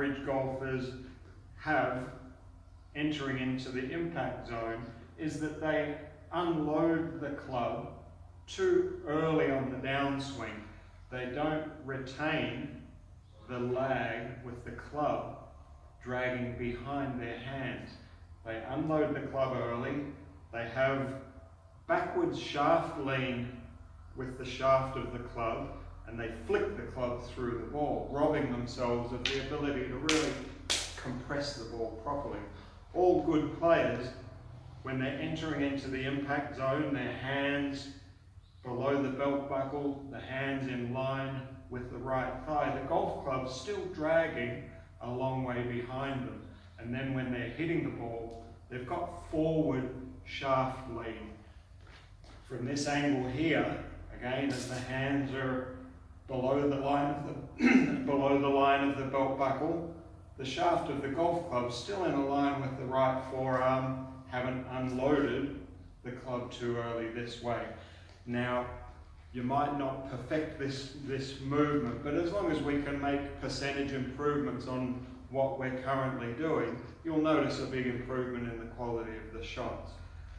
average golfers have entering into the impact zone is that they unload the club too early on the downswing. They don't retain the lag with the club dragging behind their hands. They unload the club early. They have backwards shaft lean with the shaft of the club, and they flick the club through the ball, robbing themselves of the ability to really compress the ball properly. All good players, when they're entering into the impact zone, their hands below the belt buckle, the hands in line with the right thigh, the golf club's still dragging a long way behind them. And then when they're hitting the ball, they've got forward shaft lean. From this angle here, again, as the hands are below the line of the belt buckle, the shaft of the golf club still in a line with the right forearm, haven't unloaded the club too early this way. Now, you might not perfect this movement, but as long as we can make percentage improvements on what we're currently doing, you'll notice a big improvement in the quality of the shots.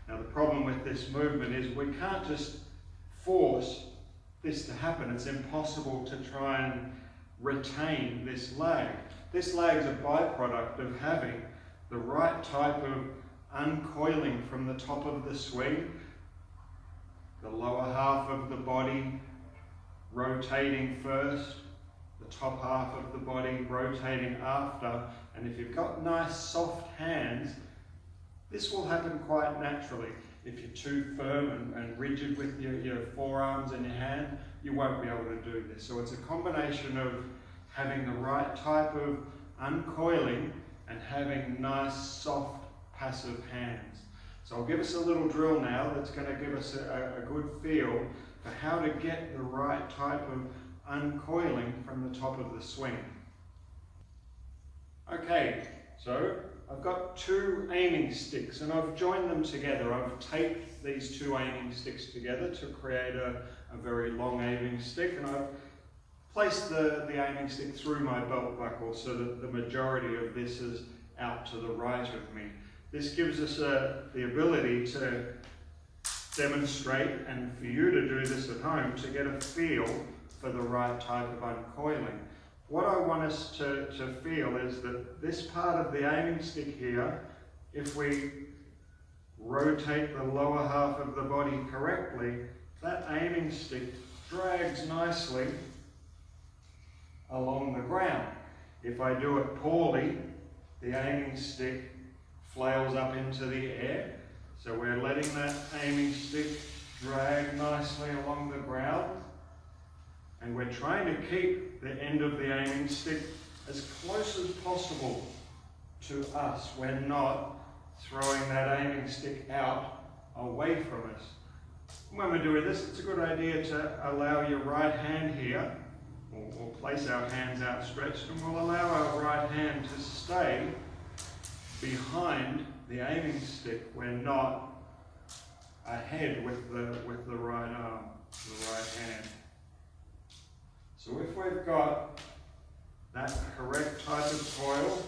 Now, the problem with this movement is we can't just force this to happen. It's impossible to try and retain this lag. This lag is a byproduct of having the right type of uncoiling from the top of the swing, the lower half of the body rotating first, the top half of the body rotating after, and if you've got nice soft hands, this will happen quite naturally. If you're too firm and rigid with your forearms and your hand, you won't be able to do this. So it's a combination of having the right type of uncoiling and having nice, soft, passive hands. So I'll give us a little drill now that's going to give us a good feel for how to get the right type of uncoiling from the top of the swing. Okay, so I've got two aiming sticks and I've joined them together. I've taped these two aiming sticks together to create a very long aiming stick, and I've placed the aiming stick through my belt buckle so that the majority of this is out to the right of me. This gives us the ability to demonstrate, and for you to do this at home, to get a feel for the right type of uncoiling. What I want us to feel is that this part of the aiming stick here, if we rotate the lower half of the body correctly, that aiming stick drags nicely along the ground. If I do it poorly, the aiming stick flails up into the air. So we're letting that aiming stick drag nicely along the ground. And we're trying to keep the end of the aiming stick as close as possible to us. We're not throwing that aiming stick out away from us. When we're doing this, it's a good idea to allow your right hand here, we'll place our hands outstretched, and we'll allow our right hand to stay behind the aiming stick. We're not ahead with the right arm, the right hand. So if we've got that correct type of coil,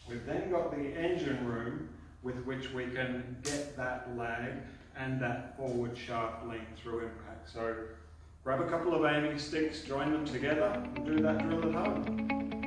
we've then got the engine room with which we can get that lag and that forward shaft lean through impact. So grab a couple of aiming sticks, join them together, and do that drill at home.